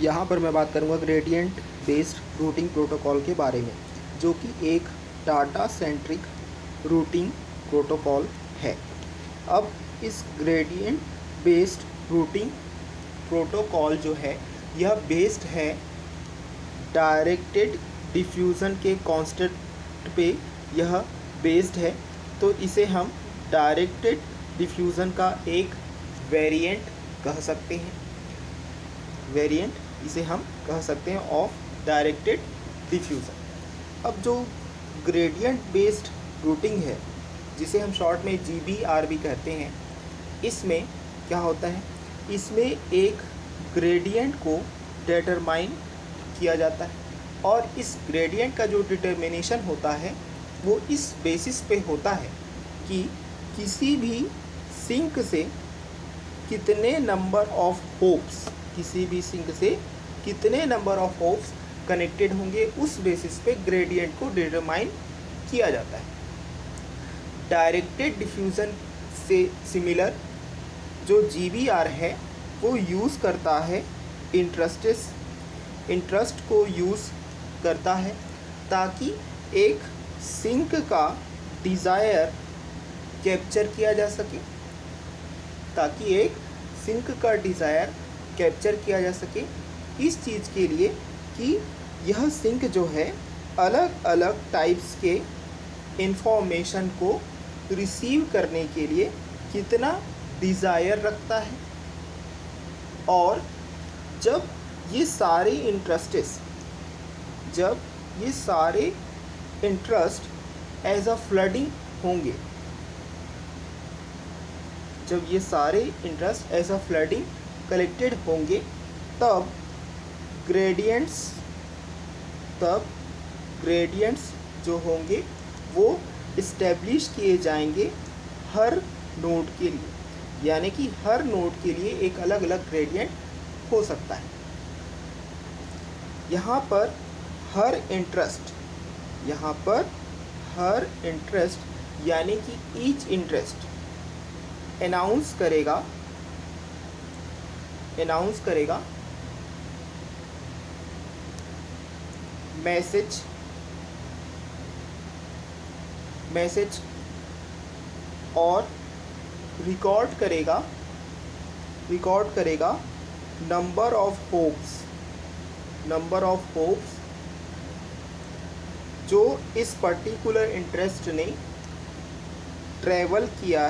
यहाँ पर मैं बात करूँगा ग्रेडियंट बेस्ड रूटिंग प्रोटोकॉल के बारे में, जो कि एक डाटा सेंट्रिक रूटिंग प्रोटोकॉल है। अब इस ग्रेडियंट बेस्ड रूटिंग प्रोटोकॉल जो है यह बेस्ड है डायरेक्टेड डिफ्यूज़न के कॉन्सेप्ट पे यह बेस्ड है। तो इसे हम डायरेक्टेड डिफ्यूज़न का एक वेरिएंट कह सकते हैं, इसे हम कह सकते हैं ऑफ डायरेक्टेड डिफ्यूज़न। अब जो ग्रेडियंट बेस्ड रूटिंग है, जिसे हम शॉर्ट में GBR भी कहते हैं, इसमें क्या होता है, इसमें एक ग्रेडियंट को डिटरमाइन किया जाता है और इस ग्रेडियंट का जो डिटर्मिनेशन होता है वो इस बेसिस पे होता है कि किसी भी सिंक से कितने नंबर ऑफ होप्स, किसी भी सिंक से कितने नंबर ऑफ होप्स कनेक्टेड होंगे, उस बेसिस पे ग्रेडियंट को डिटरमाइन किया जाता है। डायरेक्टेड डिफ्यूज़न से सिमिलर जो GBR है वो यूज़ करता है इंटरेस्ट को यूज़ करता है ताकि एक सिंक का डिज़ायर कैप्चर किया जा सके, इस चीज़ के लिए कि यह सिंक जो है अलग अलग टाइप्स के इंफॉर्मेशन को रिसीव करने के लिए कितना डिज़ायर रखता है। और जब ये सारे इंटरेस्ट एज अ फ्लडिंग होंगे, जब ये सारे interest as a flooding collected होंगे, तब ग्रेडियंट्स जो होंगे वो इस्टेब्लिश किए जाएंगे हर नोड के लिए, यानी कि हर नोड के लिए एक अलग अलग ग्रेडियंट हो सकता है। यहाँ पर हर इंटरेस्ट यानी कि ईच इंटरेस्ट अनाउंस करेगा मैसेज और रिकॉर्ड करेगा नंबर ऑफ होप्स जो इस पर्टिकुलर इंटरेस्ट ने ट्रैवल किया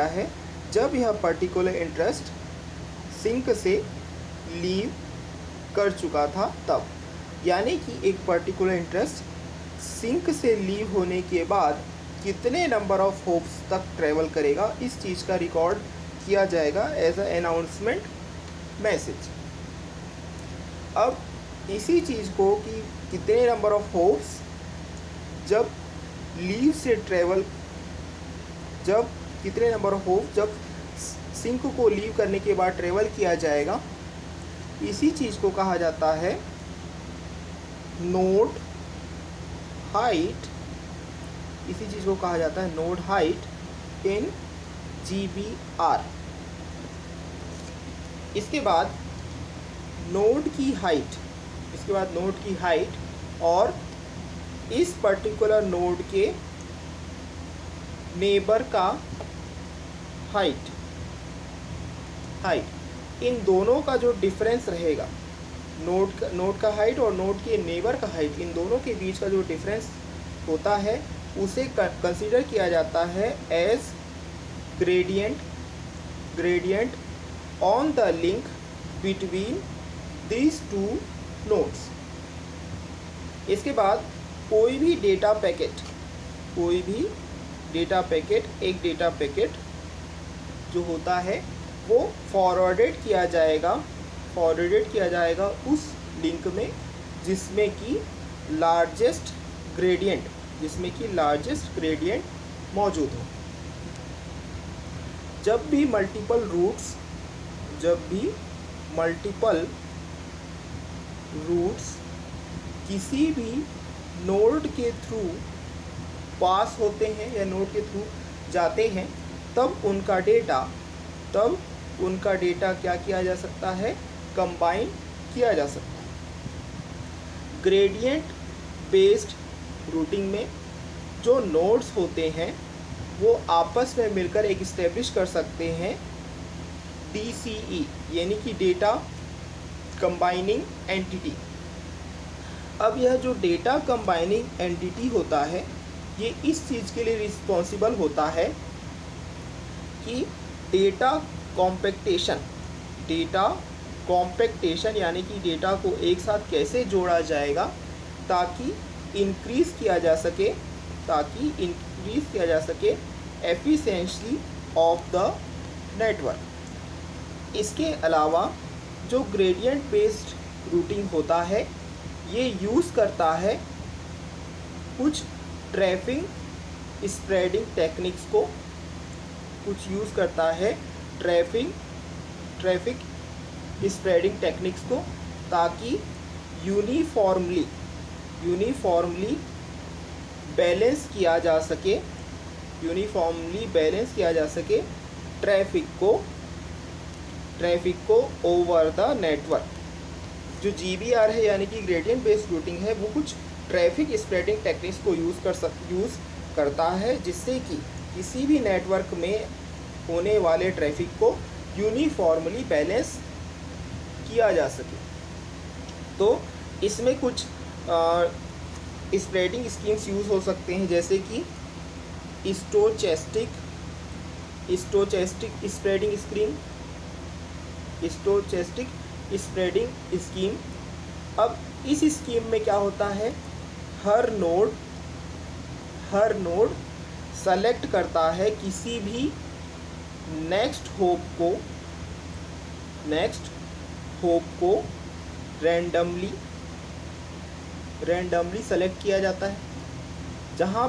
है जब यह पर्टिकुलर इंटरेस्ट सिंक से लीव कर चुका था तब, यानी कि एक पर्टिकुलर इंटरेस्ट सिंक से लीव होने के बाद कितने नंबर ऑफ होप्स तक ट्रैवल करेगा, इस चीज़ का रिकॉर्ड किया जाएगा एज अ अनाउंसमेंट मैसेज। अब इसी चीज़ को कि कितने नंबर ऑफ होप्स जब सिंक को लीव करने के बाद ट्रेवल किया जाएगा, इसी चीज़ को कहा जाता है नोड हाइट इन GBR। इसके बाद नोड की हाइट और इस पर्टिकुलर नोड के नेबर का हाइट, इन दोनों का जो डिफरेंस रहेगा, नोड का हाइट और नोड के नेबर का हाइट, इन दोनों के बीच का जो डिफरेंस होता है उसे कंसीडर किया जाता है as gradient on the link between these two nodes. इसके बाद कोई भी डेटा पैकेट जो होता है वो फॉरवर्डेड किया जाएगा उस लिंक में जिसमें कि लार्जेस्ट ग्रेडियंट मौजूद हो। जब भी मल्टीपल रूट्स किसी भी नोड के थ्रू पास होते हैं या नोड के थ्रू जाते हैं, तब उनका डेटा क्या किया जा सकता है, कंबाइन किया जा सकता है। ग्रेडियंट बेस्ड रूटिंग में जो नोड्स होते हैं वो आपस में मिलकर एक इस्टेब्लिश कर सकते हैं DCE यानी कि डेटा कंबाइनिंग एंटिटी। अब यह जो डेटा कंबाइनिंग एंटिटी होता है ये इस चीज़ के लिए रिस्पॉन्सिबल होता है कि डेटा कॉम्पैक्टेशन यानी कि डेटा को एक साथ कैसे जोड़ा जाएगा ताकि इंक्रीज़ किया जा सके एफिशिएंसी ऑफ द नेटवर्क। इसके अलावा जो ग्रेडियंट बेस्ड रूटिंग होता है ये यूज़ करता है कुछ ट्रैफिक स्प्रेडिंग टेक्निक्स को, ट्रैफिक स्प्रेडिंग टेक्निक्स को, ताकि यूनिफॉर्मली बैलेंस किया जा सके ट्रैफिक को ओवर द नेटवर्क। जो GBR है यानी कि ग्रेडियंट बेस्ड रूटिंग है वो कुछ ट्रैफिक स्प्रेडिंग टेक्निक्स को यूज़ करता है जिससे कि किसी भी नेटवर्क में होने वाले ट्रैफिक को यूनिफॉर्मली बैलेंस किया जा सके। तो इसमें कुछ स्प्रेडिंग स्कीम्स यूज़ हो सकते हैं जैसे कि स्टोचैस्टिक स्प्रेडिंग स्कीम। अब इस स्कीम में क्या होता है, हर नोड सेलेक्ट करता है किसी भी नेक्स्ट होप को रैंडमली सेलेक्ट किया जाता है, जहाँ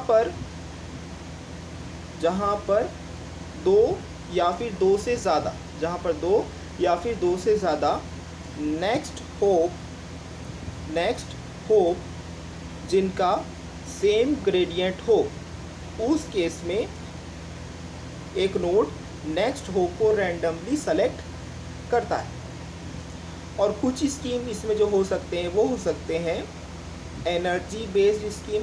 पर दो या फिर दो से ज़्यादा नेक्स्ट होप जिनका सेम ग्रेडियंट हो, उस केस में एक नोड नेक्स्ट होप को रैंडमली सेलेक्ट करता है। और कुछ स्कीम इसमें जो हो सकते हैं वो हो सकते हैं एनर्जी बेस्ड स्कीम।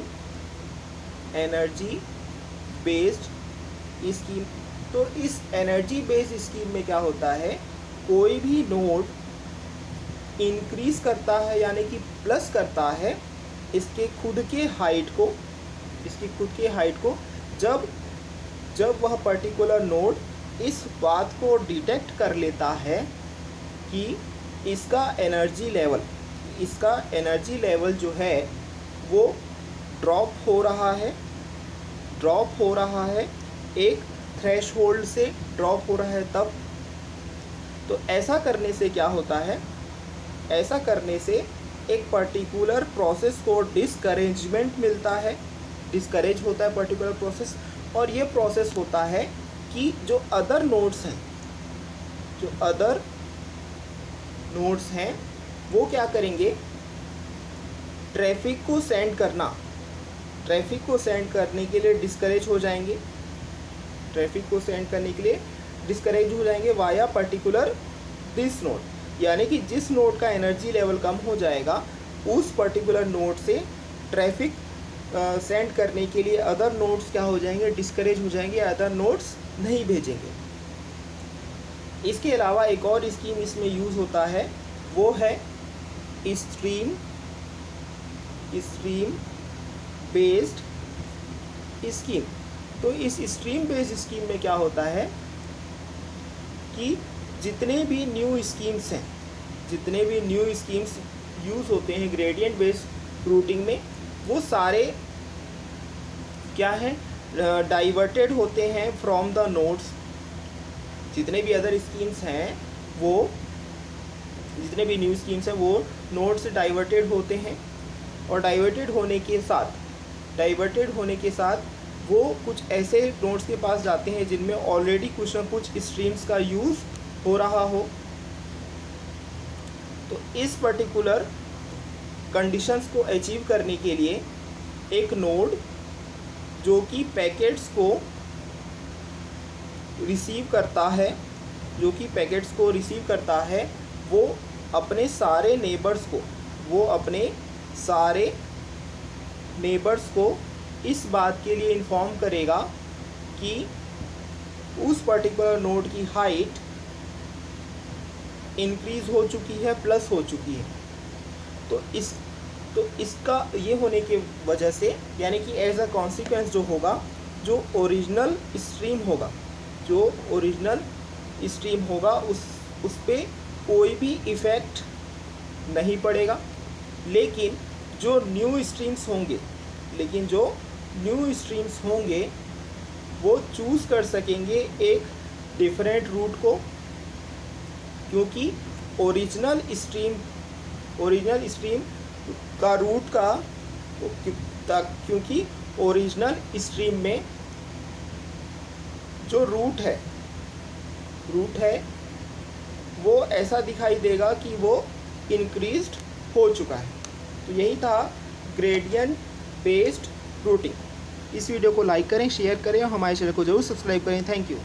तो इस एनर्जी बेस्ड स्कीम में क्या होता है, कोई भी नोड इंक्रीज़ करता है यानी कि प्लस करता है इसके खुद के हाइट को जब वह पर्टिकुलर नोड इस बात को डिटेक्ट कर लेता है कि इसका एनर्जी लेवल जो है वो ड्रॉप हो रहा है, एक थ्रेशहोल्ड से ड्रॉप हो रहा है तब। तो ऐसा करने से क्या होता है, ऐसा करने से एक पर्टिकुलर प्रोसेस को डिस्करेजमेंट मिलता है, डिस्करेज होता है पर्टिकुलर प्रोसेस। और ये प्रोसेस होता है कि जो अदर नोड्स हैं वो क्या करेंगे, ट्रैफिक को सेंड करने के लिए डिस्करेज हो जाएंगे वाया पर्टिकुलर दिस नोड। यानी कि जिस नोड का एनर्जी लेवल कम हो जाएगा उस पर्टिकुलर नोड से ट्रैफिक सेंड करने के लिए अदर नोड्स क्या हो जाएंगे, डिस्करेज हो जाएंगे, अदर नोड्स नहीं भेजेंगे। इसके अलावा एक और स्कीम इसमें यूज़ होता है वो है स्ट्रीम बेस्ड स्कीम। तो इस स्ट्रीम बेस्ड स्कीम में क्या होता है कि जितने भी न्यू स्कीम्स यूज़ होते हैं ग्रेडियंट बेस्ड रूटिंग में, वो सारे क्या हैं, डाइवर्टेड होते हैं फ्रॉम द नोड्स। जितने भी अदर स्कीम्स हैं जितने भी न्यू स्कीम्स हैं वो नोड से डाइवर्टेड होते हैं, और डाइवर्टेड होने के साथ वो कुछ ऐसे नोड्स के पास जाते हैं जिनमें ऑलरेडी कुछ ना कुछ स्ट्रीम्स का यूज़ हो रहा हो। तो इस पर्टिकुलर कंडीशंस को अचीव करने के लिए एक नोड जो कि पैकेट्स को रिसीव करता है जो कि पैकेट्स को रिसीव करता है वो अपने सारे नेबर्स को इस बात के लिए इन्फॉर्म करेगा कि उस पर्टिकुलर नोड की हाइट इंक्रीज़ हो चुकी है, प्लस हो चुकी है। तो इसका ये होने की वजह से, यानी कि एज अ कॉन्सिक्वेंस जो होगा, जो ओरिजिनल स्ट्रीम होगा उस पर कोई भी इफ़ेक्ट नहीं पड़ेगा। लेकिन जो न्यू स्ट्रीम्स होंगे वो चूज़ कर सकेंगे एक डिफरेंट रूट को, क्योंकि ओरिजिनल स्ट्रीम का रूट का क्योंकि ओरिजिनल स्ट्रीम में जो रूट है वो ऐसा दिखाई देगा कि वो इंक्रीज्ड हो चुका है। तो यही था ग्रेडियंट बेस्ड रूटिंग। इस वीडियो को लाइक करें, शेयर करें और हमारे चैनल को जरूर सब्सक्राइब करें। Thank you.